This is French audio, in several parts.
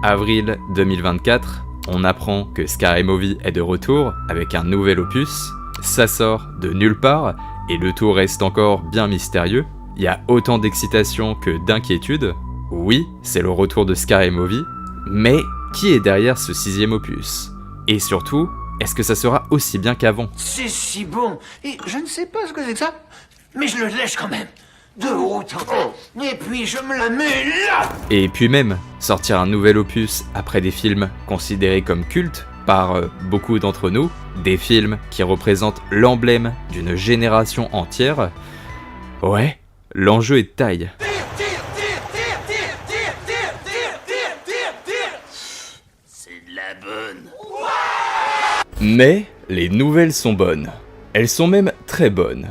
Avril 2024, on apprend que Scary Movie est de retour avec un nouvel opus. Ça sort de nulle part et le tout reste encore bien mystérieux. Il y a autant d'excitation que d'inquiétude. Oui, c'est le retour de Scary Movie, mais qui est derrière ce 6e opus? Et surtout, est-ce que ça sera aussi bien qu'avant? C'est si bon. Et je ne sais pas ce que c'est que ça, mais je le lèche quand même. De haut en bas. Et puis je me la mets là. Et puis même, sortir un nouvel opus après des films considérés comme cultes par beaucoup d'entre nous, des films qui représentent l'emblème d'une génération entière, ouais, l'enjeu est de taille. C'est de la bonne. Mais les nouvelles sont bonnes. Elles sont même très bonnes.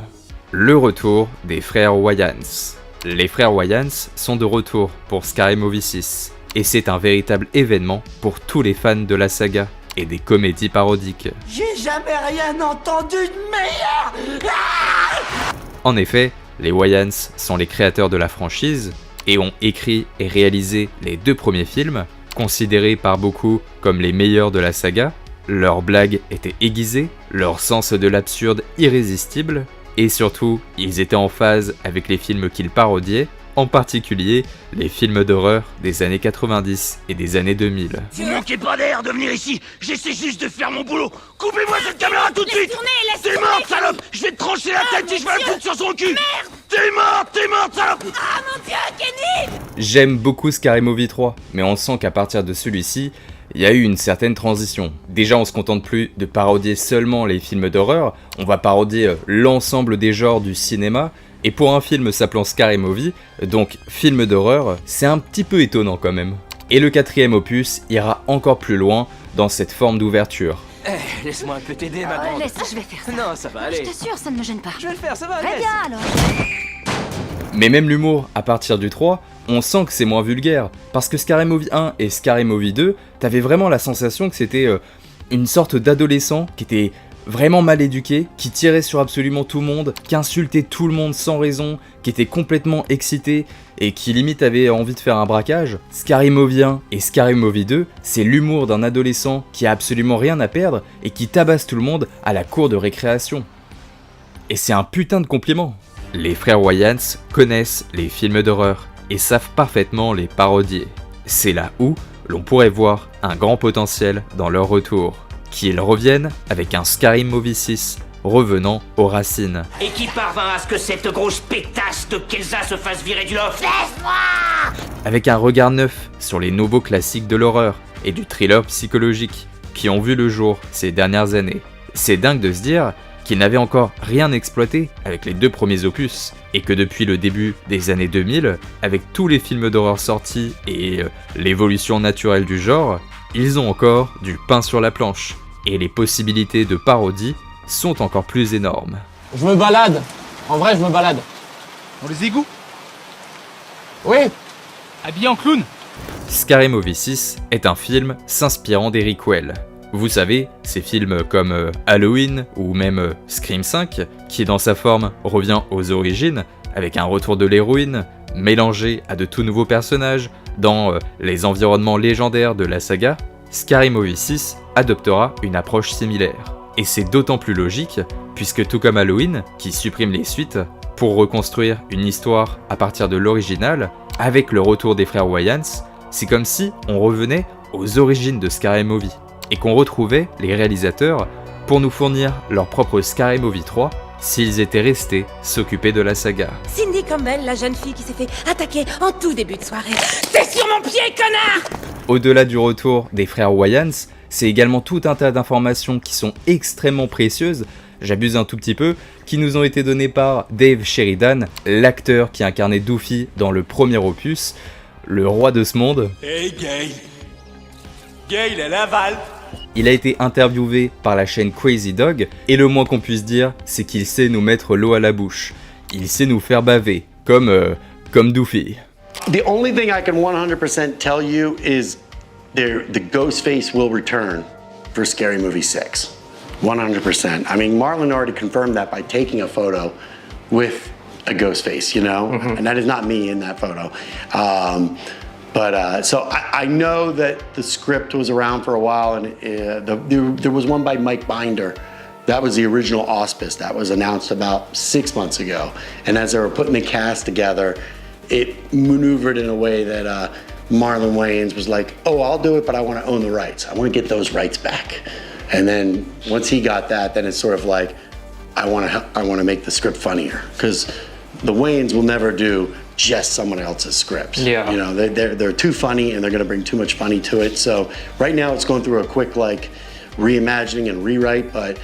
Le retour des frères Wayans. Les frères Wayans sont de retour pour Scary Movie 6. Et c'est un véritable événement pour tous les fans de la saga et des comédies parodiques. J'ai jamais rien entendu de meilleur. En effet, les Wayans sont les créateurs de la franchise et ont écrit et réalisé les 2 premiers films, considérés par beaucoup comme les meilleurs de la saga. Leurs blagues étaient aiguisées, leur sens de l'absurde irrésistible, et surtout, ils étaient en phase avec les films qu'ils parodiaient, en particulier les films d'horreur des années 90 et des années 2000. Vous manquez pas d'air de venir ici. J'essaie juste de faire mon boulot. Coupez-moi cette caméra tout de suite. T'es morte, salope. Je vais te trancher la tête si je vais la foutre sur son cul. Merde. T'es morte, salope. Ah mon dieu, Kenny! J'aime beaucoup Scary Movie 3, mais on sent qu'à partir de celui-ci, il y a eu une certaine transition. Déjà, on se contente plus de parodier seulement les films d'horreur, on va parodier l'ensemble des genres du cinéma, et pour un film s'appelant Scary Movie, donc film d'horreur, c'est un petit peu étonnant quand même. Et le 4e opus ira encore plus loin dans cette forme d'ouverture. Laisse-moi un peu t'aider, ma grande. Laisse, je vais faire ça. Non, ça va aller. Je t'assure, ça ne me gêne pas. Je vais le faire, ça va, Très laisse. bien alors. Mais même l'humour, à partir du 3, on sent que c'est moins vulgaire, parce que Scary Movie 1 et Scary Movie 2, t'avais vraiment la sensation que c'était une sorte d'adolescent qui était vraiment mal éduqué, qui tirait sur absolument tout le monde, qui insultait tout le monde sans raison, qui était complètement excité, et qui limite avait envie de faire un braquage. Scary Movie 1 et Scary Movie 2, c'est l'humour d'un adolescent qui a absolument rien à perdre, et qui tabasse tout le monde à la cour de récréation. Et c'est un putain de compliment. Les frères Wayans connaissent les films d'horreur et savent parfaitement les parodier. C'est là où l'on pourrait voir un grand potentiel dans leur retour, qu'ils reviennent avec un Scary Movie 6 revenant aux racines. Et qui parvint à ce que cette grosse pétasse de Kelsa se fasse virer du loft. Avec un regard neuf sur les nouveaux classiques de l'horreur et du thriller psychologique qui ont vu le jour ces dernières années. C'est dingue de se dire qu'ils n'avaient encore rien exploité avec les 2 premiers opus, et que depuis le début des années 2000, avec tous les films d'horreur sortis et l'évolution naturelle du genre, ils ont encore du pain sur la planche, et les possibilités de parodie sont encore plus énormes. Je me balade. En vrai, je me balade. Dans les égouts? Oui. Habillé en clown? Scary Movie 6 est un film s'inspirant d'Eric Well. Vous savez, ces films comme Halloween ou même Scream 5, qui dans sa forme revient aux origines, avec un retour de l'héroïne, mélangé à de tout nouveaux personnages, dans les environnements légendaires de la saga, Scary Movie 6 adoptera une approche similaire. Et c'est d'autant plus logique, puisque tout comme Halloween, qui supprime les suites, pour reconstruire une histoire à partir de l'original, avec le retour des frères Wayans, c'est comme si on revenait aux origines de Scary Movie, et qu'on retrouvait les réalisateurs pour nous fournir leur propre Scary Movie 3 s'ils étaient restés s'occuper de la saga. Cindy Campbell, la jeune fille qui s'est fait attaquer en tout début de soirée. T'es sur mon pied, connard! Au-delà du retour des frères Wayans, c'est également tout un tas d'informations qui sont extrêmement précieuses, j'abuse un tout petit peu, qui nous ont été données par Dave Sheridan, l'acteur qui incarnait Doofy dans le premier opus, le roi de ce monde. Hey Gail! Gail, elle avale! Il a été interviewé par la chaîne Crazy Dog, et le moins qu'on puisse dire, c'est qu'il sait nous mettre l'eau à la bouche. Il sait nous faire baver, comme Doofy. The only thing I can 100% tell you is the Ghostface will return for Scary Movie 6. 100%. I mean, Marlon already confirmed that by taking a photo with a Ghostface, you know? And that is not me in that photo. But so I know that the script was around for a while, and there was one by Mike Binder. That was the original Auspice. That was announced about 6 months ago. And as they were putting the cast together, it maneuvered in a way that Marlon Wayans was like, oh, I'll do it, but I want to own the rights. I want to get those rights back. And then once he got that, then it's sort of like, I want to make the script funnier, because the Wayans will never do just someone else's scripts. Yeah. You know, they're too funny, and they're going to bring too much funny to it. So right now it's going through a quick like reimagining and rewrite, but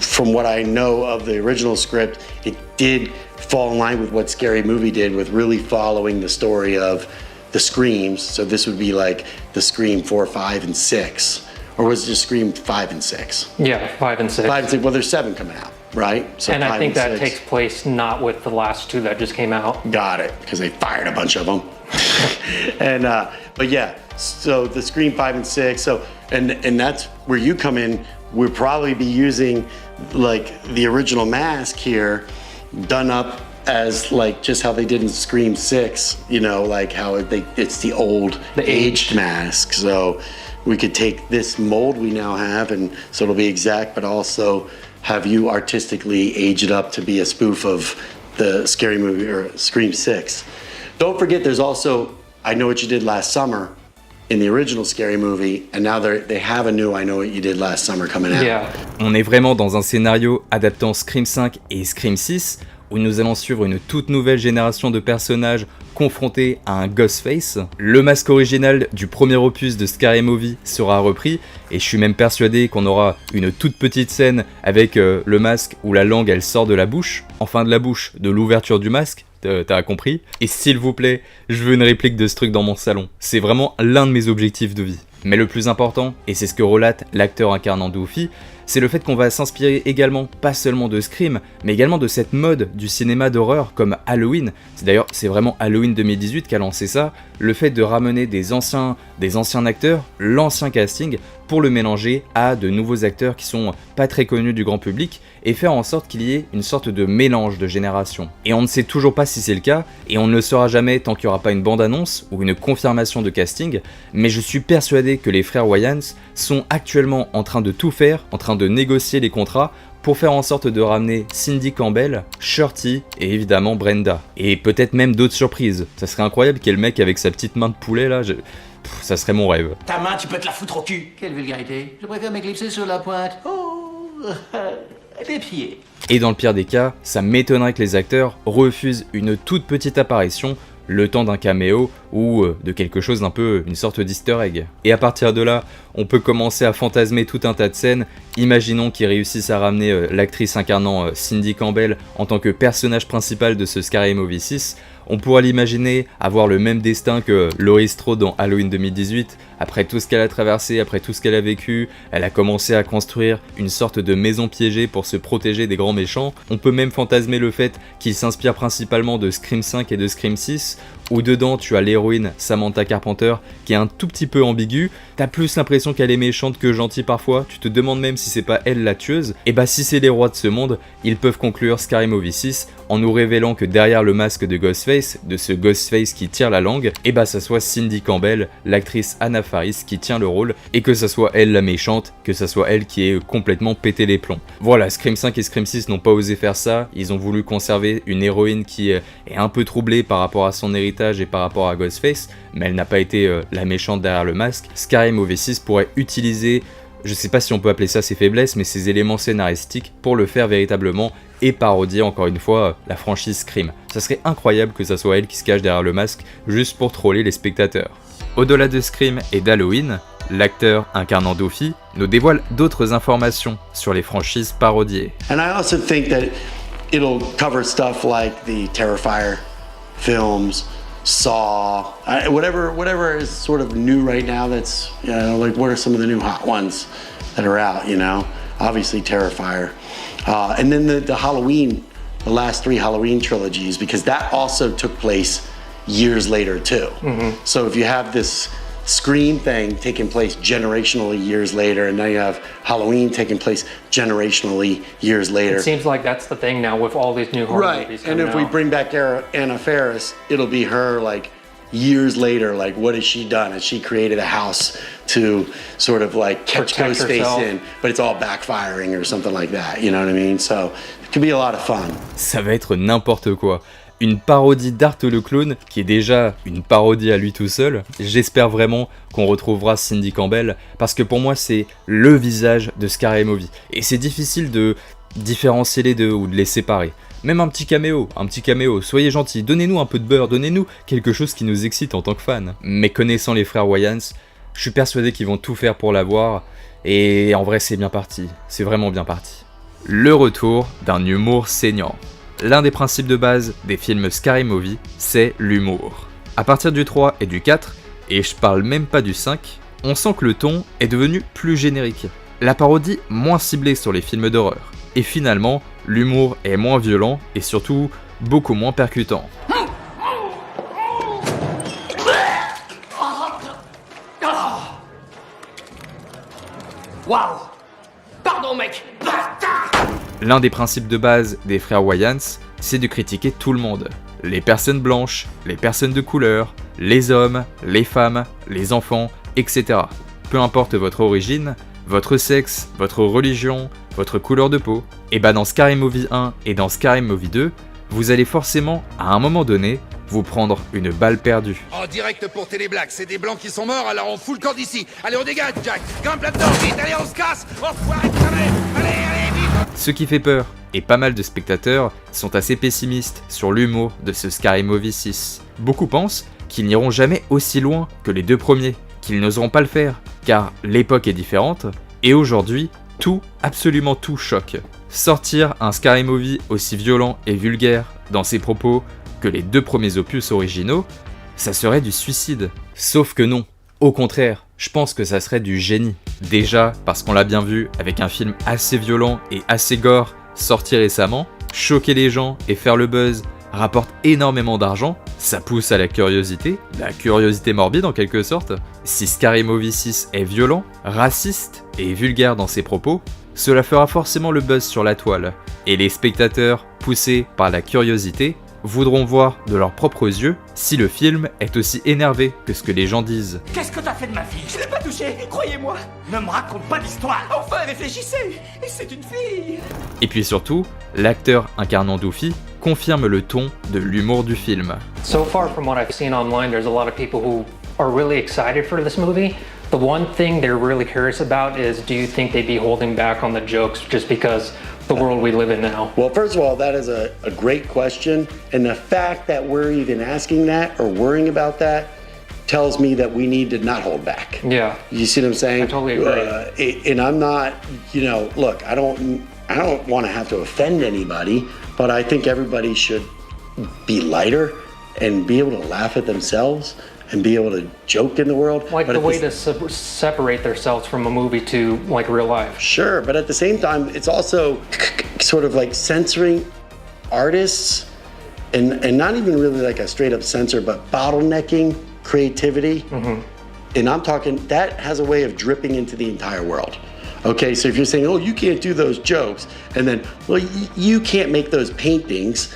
from what I know of the original script, it did fall in line with what Scary Movie did, with really following the story of the Screams. So this would be like the Scream 4, 5, and 6. Or was it just Scream 5 and 6? Yeah, 5 and 6. 5 and 6. Well, there's 7 coming out, right? So and I think that 6. takes place not with the last 2 that just came out. Got it, because they fired a bunch of them. And but yeah, so the Scream 5 and 6. So and that's where you come in. We'll probably be using like the original mask here, done up as like just how they did in Scream 6. You know, like how it's the old aged mask. So we could take this mold we now have, and so it'll be exact, but also have you artistically age it up to be a spoof of the Scary Movie or Scream 6. Don't forget, there's also I Know What You Did Last Summer in the original Scary Movie, and now they have a new I Know What You Did Last Summer coming out. Yeah. On est vraiment dans un scénario adaptant Scream 5 et Scream 6, où nous allons suivre une toute nouvelle génération de personnages confrontés à un Ghostface. Le masque original du premier opus de Scary Movie sera repris, et je suis même persuadé qu'on aura une toute petite scène avec le masque où la langue elle sort de la bouche, enfin de la bouche, de l'ouverture du masque. T'as compris? Et s'il vous plaît, je veux une réplique de ce truc dans mon salon. C'est vraiment l'un de mes objectifs de vie. Mais le plus important, et c'est ce que relate l'acteur incarnant Doofy, c'est le fait qu'on va s'inspirer également, pas seulement de Scream, mais également de cette mode du cinéma d'horreur comme Halloween. C'est vraiment Halloween 2018 qui a lancé ça, le fait de ramener des anciens acteurs, l'ancien casting, pour le mélanger à de nouveaux acteurs qui sont pas très connus du grand public, et faire en sorte qu'il y ait une sorte de mélange de générations. Et on ne sait toujours pas si c'est le cas, et on ne le saura jamais tant qu'il n'y aura pas une bande-annonce ou une confirmation de casting, mais je suis persuadé que les frères Wayans sont actuellement en train de tout faire, en train de négocier les contrats pour faire en sorte de ramener Cindy Campbell, Shorty et évidemment Brenda. Et peut-être même d'autres surprises. Ça serait incroyable qu'il y ait le mec avec sa petite main de poulet là, ça serait mon rêve. Ta main, tu peux te la foutre au cul. Quelle vulgarité. Je préfère m'éclipser sur la pointe. Oh, des pieds. Et dans le pire des cas, ça m'étonnerait que les acteurs refusent une toute petite apparition, le temps d'un caméo ou de quelque chose d'un peu une sorte d'easter egg. Et à partir de là, on peut commencer à fantasmer tout un tas de scènes. Imaginons qu'ils réussissent à ramener l'actrice incarnant Cindy Campbell en tant que personnage principal de ce Scary Movie 6. On pourrait l'imaginer avoir le même destin que Laurie Strode dans Halloween 2018. Après tout ce qu'elle a traversé, après tout ce qu'elle a vécu, elle a commencé à construire une sorte de maison piégée pour se protéger des grands méchants. On peut même fantasmer le fait qu'il s'inspire principalement de Scream 5 et de Scream 6, où dedans tu as l'héroïne Samantha Carpenter qui est un tout petit peu ambiguë. T'as plus l'impression qu'elle est méchante que gentille parfois, tu te demandes même si c'est pas elle la tueuse. Et bah si c'est les rois de ce monde, ils peuvent conclure Scary Movie 6 en nous révélant que derrière le masque de Ghostface, de ce Ghostface qui tire la langue, et bah ça soit Cindy Campbell, l'actrice Anna Faris qui tient le rôle, et que ça soit elle la méchante, que ça soit elle qui ait complètement pété les plombs. Voilà, Scream 5 et Scream 6 n'ont pas osé faire ça, ils ont voulu conserver une héroïne qui est un peu troublée par rapport à son héritage et par rapport à Ghostface, mais elle n'a pas été la méchante derrière le masque. Scary Movie 6 pourrait utiliser, je sais pas si on peut appeler ça ses faiblesses, mais ses éléments scénaristiques pour le faire véritablement et parodier encore une fois la franchise Scream. Ça serait incroyable que ça soit elle qui se cache derrière le masque juste pour troller les spectateurs. Au-delà de Scream et d'Halloween, l'acteur incarnant Doofy nous dévoile d'autres informations sur les franchises parodiées. And I also think that it'll cover stuff like the Terrifier films, Saw, whatever is sort of new right now. That's, you know, like what are some of the new hot ones that are out? You know, obviously Terrifier, and then the Halloween, the last 3 Halloween trilogies, because that also took place years later too. Mm-hmm. So if you have this Scream thing taking place generationally years later, and now you have Halloween taking place generationally years later. It seems like that's the thing now with all these new horror movies. Right, and if we bring back Anna Faris, it'll be her like years later, like, what has she done? Has she created a house to sort of like catch Protect Ghostface herself. in, but it's all backfiring or something like that, you know what I mean? So it could be a lot of fun. Ça va être n'importe quoi. Une parodie d'Art le Clown, qui est déjà une parodie à lui tout seul. J'espère vraiment qu'on retrouvera Cindy Campbell, parce que pour moi c'est le visage de Scary Movie. Et c'est difficile de différencier les deux ou de les séparer. Même un petit caméo, soyez gentils, donnez-nous un peu de beurre, donnez-nous quelque chose qui nous excite en tant que fans. Mais connaissant les frères Wayans, je suis persuadé qu'ils vont tout faire pour l'avoir, et en vrai c'est bien parti, c'est vraiment bien parti. Le retour d'un humour saignant. L'un des principes de base des films Scary Movie, c'est l'humour. À partir du 3 et du 4, et je parle même pas du 5, on sent que le ton est devenu plus générique. La parodie moins ciblée sur les films d'horreur. Et finalement, l'humour est moins violent et surtout beaucoup moins percutant. Waouh! Pardon, mec! L'un des principes de base des frères Wayans, c'est de critiquer tout le monde. Les personnes blanches, les personnes de couleur, les hommes, les femmes, les enfants, etc. Peu importe votre origine, votre sexe, votre religion, votre couleur de peau, et bah dans Scary Movie 1 et dans Scary Movie 2, vous allez forcément, à un moment donné, vous prendre une balle perdue. En direct pour Téléblack, c'est des blancs qui sont morts, alors on fout le camp d'ici. Allez, on dégage, Jack. Grimpe là-dedans, vite, allez, on se casse. Enfoiré de conneries. Allez, vite. Ce qui fait peur, et pas mal de spectateurs sont assez pessimistes sur l'humour de ce Scary Movie 6. Beaucoup pensent qu'ils n'iront jamais aussi loin que les deux premiers, qu'ils n'oseront pas le faire, car l'époque est différente, et aujourd'hui, tout, absolument tout choque. Sortir un Scary Movie aussi violent et vulgaire dans ses propos que les deux premiers opus originaux, ça serait du suicide. Sauf que non, au contraire, je pense que ça serait du génie. Déjà parce qu'on l'a bien vu avec un film assez violent et assez gore sorti récemment, choquer les gens et faire le buzz rapporte énormément d'argent, ça pousse à la curiosité morbide en quelque sorte. Si Scary Movie 6 est violent, raciste et vulgaire dans ses propos, cela fera forcément le buzz sur la toile, et les spectateurs, poussés par la curiosité, voudront voir de leurs propres yeux si le film est aussi énervé que ce que les gens disent. Qu'est-ce que t'as fait de ma fille? Je l'ai pas touchée, croyez-moi! Ne me raconte pas d'histoire! Enfin, réfléchissez! C'est une fille! Et puis surtout, l'acteur incarnant Doofy confirme le ton de l'humour du film. So far from what I've seen online, there's a lot of people who are really excited for this movie. The one thing they're really curious about is, do you think they'd be holding back on the jokes just because the world we live in now? Well, first of all, that is a great question. And the fact that we're even asking that or worrying about that tells me that we need to not hold back. Yeah. You see what I'm saying? I totally agree. And I'm not, you know, look, I don't want to have to offend anybody, but I think everybody should be lighter and be able to laugh at themselves and be able to joke in the world. Like but the way to separate themselves from a movie to like real life. Sure, but at the same time, it's also sort of like censoring artists and not even really like a straight up censor, but bottlenecking creativity. Mm-hmm. And I'm talking, that has a way of dripping into the entire world. Okay, so if you're saying, oh, you can't do those jokes, and then, well, you can't make those paintings,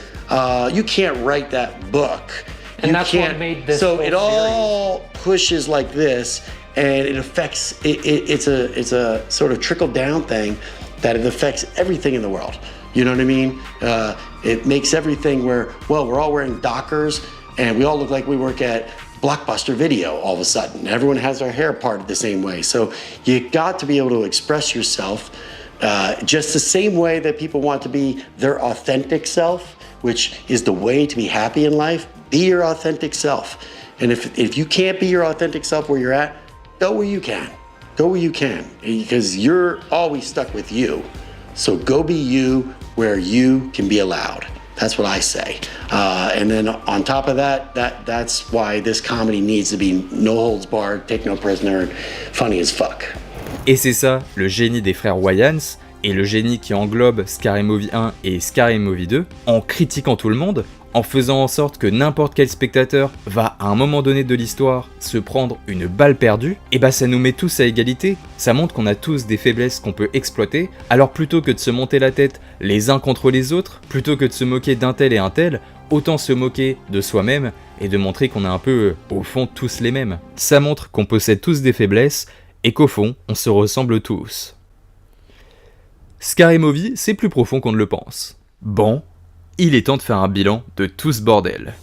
you can't write that book. And that's what made this so whole it all pushes like this, and it affects. It's a sort of trickle down thing that it affects everything in the world. You know what I mean? It makes everything where, well, we're all wearing Dockers, and we all look like we work at Blockbuster Video all of a sudden. Everyone has their hair parted the same way. So you got to be able to express yourself just the same way that people want to be their authentic self, which is the way to be happy in life. Be your authentic self. And if you can't be your authentic self where you're at, go where you can. Go where you can, because you're always stuck with you. So go be you where you can be allowed. That's what I say. And then on top of that's why this comedy needs to be no holds barred, take no prisoner, funny as fuck. Et c'est ça, le génie des frères Wayans, et le génie qui englobe Scary Movie 1 et Scary Movie 2, en critiquant tout le monde, en faisant en sorte que n'importe quel spectateur va à un moment donné de l'histoire se prendre une balle perdue, et bah ça nous met tous à égalité, ça montre qu'on a tous des faiblesses qu'on peut exploiter, alors plutôt que de se monter la tête les uns contre les autres, plutôt que de se moquer d'un tel et un tel, autant se moquer de soi-même et de montrer qu'on est un peu, au fond, tous les mêmes. Ça montre qu'on possède tous des faiblesses, et qu'au fond, on se ressemble tous. Scary Movie, c'est plus profond qu'on ne le pense. Bon, il est temps de faire un bilan de tout ce bordel.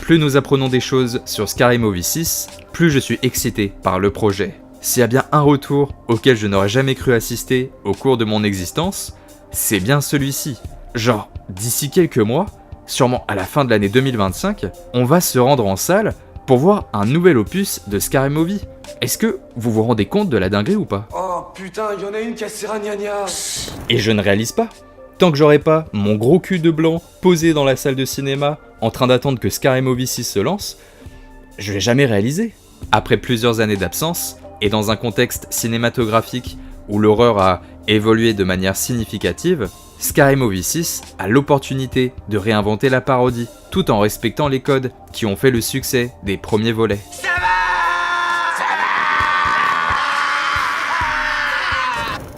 Plus nous apprenons des choses sur Scary Movie 6, plus je suis excité par le projet. S'il y a bien un retour auquel je n'aurais jamais cru assister au cours de mon existence, c'est bien celui-ci. Genre, d'ici quelques mois, sûrement à la fin de l'année 2025, on va se rendre en salle pour voir un nouvel opus de Scary Movie. Est-ce que vous vous rendez compte de la dinguerie ou pas? Oh putain, il y en a une qui a serré gna gna. Et je ne réalise pas. Tant que j'aurai pas mon gros cul de blanc posé dans la salle de cinéma en train d'attendre que Scary Movie 6 se lance, je vais jamais réaliser. Après plusieurs années d'absence, et dans un contexte cinématographique où l'horreur a évolué de manière significative, Scary Movie 6 a l'opportunité de réinventer la parodie, tout en respectant les codes qui ont fait le succès des premiers volets.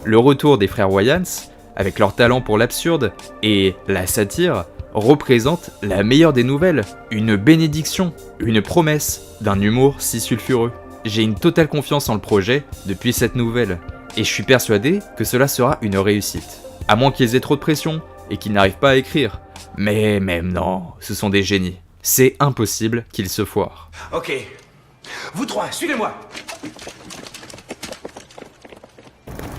Le retour des frères Wayans, avec leur talent pour l'absurde et la satire, représente la meilleure des nouvelles, une bénédiction, une promesse d'un humour si sulfureux. J'ai une totale confiance en le projet depuis cette nouvelle, et je suis persuadé que cela sera une réussite. À moins qu'ils aient trop de pression et qu'ils n'arrivent pas à écrire. Mais même non, ce sont des génies. C'est impossible qu'ils se foirent. Ok. Vous trois, suivez-moi.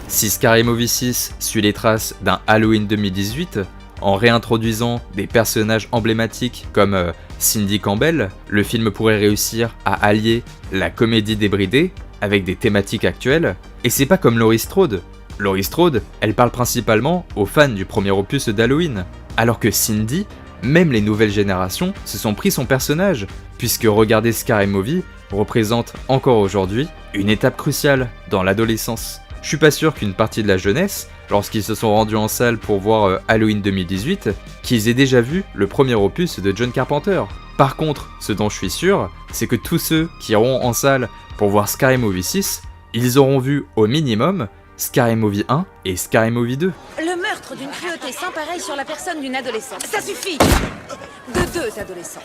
Si Scary Movie 6 suit les traces d'un Halloween 2018, en réintroduisant des personnages emblématiques comme Cindy Campbell, le film pourrait réussir à allier la comédie débridée avec des thématiques actuelles, et c'est pas comme Laurie Strode. Laurie Strode, elle parle principalement aux fans du premier opus d'Halloween, alors que Cindy, même les nouvelles générations se sont pris son personnage, puisque regarder Scary Movie représente encore aujourd'hui une étape cruciale dans l'adolescence. Je suis pas sûr qu'une partie de la jeunesse, lorsqu'ils se sont rendus en salle pour voir Halloween 2018, qu'ils aient déjà vu le premier opus de John Carpenter. Par contre, ce dont je suis sûr, c'est que tous ceux qui iront en salle pour voir Scary Movie 6, ils auront vu au minimum Scary Movie 1 et Scary Movie 2. Le meurtre d'une cruauté sans pareil sur la personne d'une adolescente. Ça suffit! De deux adolescents.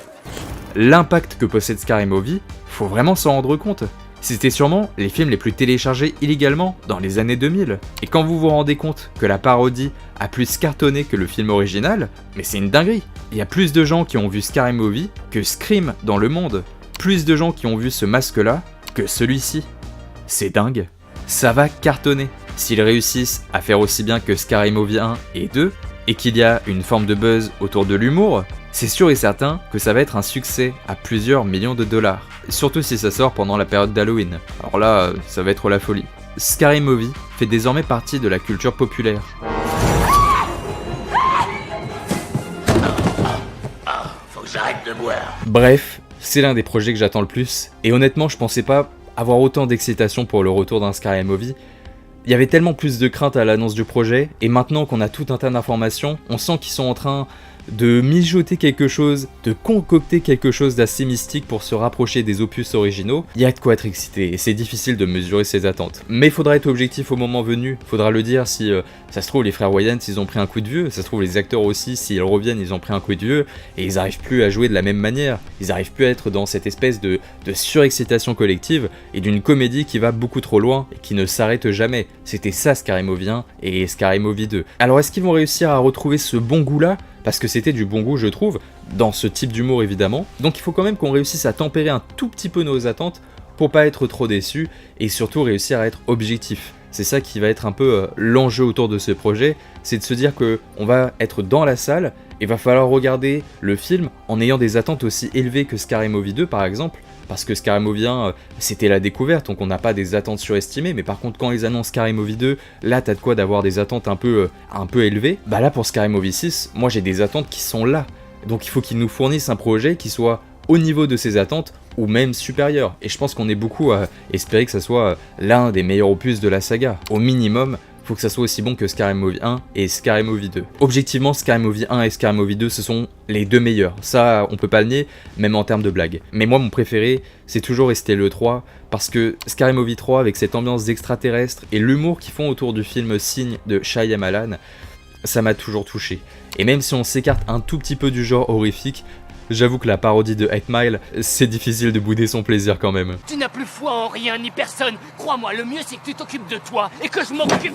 L'impact que possède Scary Movie, faut vraiment s'en rendre compte. C'était sûrement les films les plus téléchargés illégalement dans les années 2000. Et quand vous vous rendez compte que la parodie a plus cartonné que le film original, mais c'est une dinguerie. Il y a plus de gens qui ont vu Scary Movie que Scream dans le monde. Plus de gens qui ont vu ce masque-là que celui-ci. C'est dingue. Ça va cartonner. S'ils réussissent à faire aussi bien que Scary Movie 1 et 2, et qu'il y a une forme de buzz autour de l'humour, c'est sûr et certain que ça va être un succès à plusieurs millions de dollars. Surtout si ça sort pendant la période d'Halloween. Alors là, ça va être la folie. Scary Movie fait désormais partie de la culture populaire. Faut que j'arrête de boire. Bref, c'est l'un des projets que j'attends le plus, et honnêtement je pensais pas avoir autant d'excitation pour le retour d'un Scary Movie. Il y avait tellement plus de crainte à l'annonce du projet, et maintenant qu'on a tout un tas d'informations, on sent qu'ils sont en train de mijoter quelque chose, de concocter quelque chose d'assez mystique pour se rapprocher des opus originaux. Il y a de quoi être excité, et c'est difficile de mesurer ses attentes. Mais il faudra être objectif au moment venu, faudra le dire si ça se trouve les frères Wayans ils ont pris un coup de vieux, ça se trouve les acteurs aussi s'ils reviennent ils ont pris un coup de vieux, et ils arrivent plus à jouer de la même manière, ils arrivent plus à être dans cette espèce de surexcitation collective, et d'une comédie qui va beaucoup trop loin, et qui ne s'arrête jamais. C'était ça Scary Movie 1 et Scary Movie 2. Alors est-ce qu'ils vont réussir à retrouver ce bon goût là? Parce que c'était du bon goût je trouve, dans ce type d'humour évidemment, donc il faut quand même qu'on réussisse à tempérer un tout petit peu nos attentes pour pas être trop déçus, et surtout réussir à être objectif. C'est ça qui va être un peu l'enjeu autour de ce projet, c'est de se dire que on va être dans la salle, et va falloir regarder le film en ayant des attentes aussi élevées que Scary Movie 2 par exemple, parce que Scary Movie 1 c'était la découverte, donc on n'a pas des attentes surestimées, mais par contre quand ils annoncent Scary Movie 2, là t'as de quoi d'avoir des attentes un peu élevées. Bah là pour Scary Movie 6, moi j'ai des attentes qui sont là, donc il faut qu'ils nous fournissent un projet qui soit au niveau de ces attentes, ou même supérieur, et je pense qu'on est beaucoup à espérer que ça soit l'un des meilleurs opus de la saga. Au minimum, faut que ça soit aussi bon que Scary Movie 1 et Scary Movie 2. Objectivement, Scary Movie 1 et Scary Movie 2, ce sont les deux meilleurs. Ça, on peut pas le nier, même en termes de blagues. Mais moi, mon préféré, c'est toujours resté le 3, parce que Scary Movie 3, avec cette ambiance d'extraterrestre et l'humour qu'ils font autour du film Signe de Shyamalan, ça m'a toujours touché. Et même si on s'écarte un tout petit peu du genre horrifique, J'avoue que la parodie de 8 Mile, c'est difficile de bouder son plaisir quand même. Tu n'as plus foi en rien ni personne. Crois-moi, le mieux c'est que tu t'occupes de toi et que je m'occupe...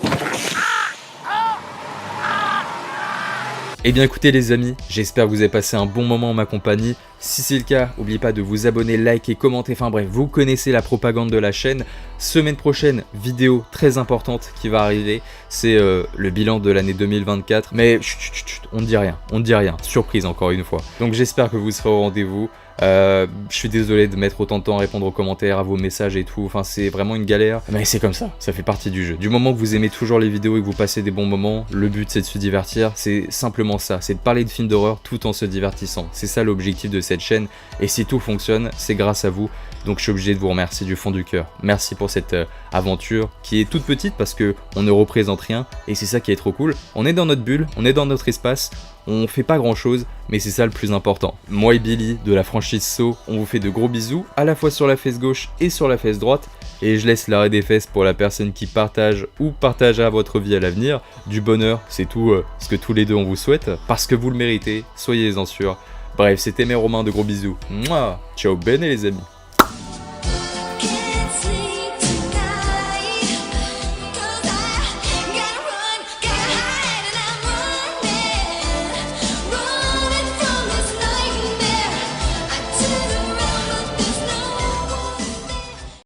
Eh bien écoutez les amis, j'espère que vous avez passé un bon moment en ma compagnie. Si c'est le cas, n'oubliez pas de vous abonner, liker, commenter, enfin bref, vous connaissez la propagande de la chaîne. Semaine prochaine, vidéo très importante qui va arriver, c'est le bilan de l'année 2024. Mais chut, on ne dit rien, surprise encore une fois. Donc j'espère que vous serez au rendez-vous. Je suis désolé de mettre autant de temps à répondre aux commentaires, à vos messages et tout, enfin c'est vraiment une galère, mais c'est comme ça fait partie du jeu. Du moment que vous aimez toujours les vidéos et que vous passez des bons moments, le but c'est de se divertir, c'est simplement ça, c'est de parler de films d'horreur tout en se divertissant. C'est ça l'objectif de cette chaîne, et si tout fonctionne, c'est grâce à vous, donc je suis obligé de vous remercier du fond du cœur. Merci pour cette aventure qui est toute petite parce que on ne représente rien, et c'est ça qui est trop cool. On est dans notre bulle, on est dans notre espace, on fait pas grand chose, mais c'est ça le plus important. Moi et Billy, de la franchise Saw, on vous fait de gros bisous, à la fois sur la fesse gauche et sur la fesse droite, et je laisse l'arrêt des fesses pour la personne qui partage ou partagera votre vie à l'avenir. Du bonheur, c'est tout ce que tous les deux on vous souhaite, parce que vous le méritez, soyez-en sûrs. Bref, c'était mes Romains, de gros bisous. Mouah, ciao bene les amis.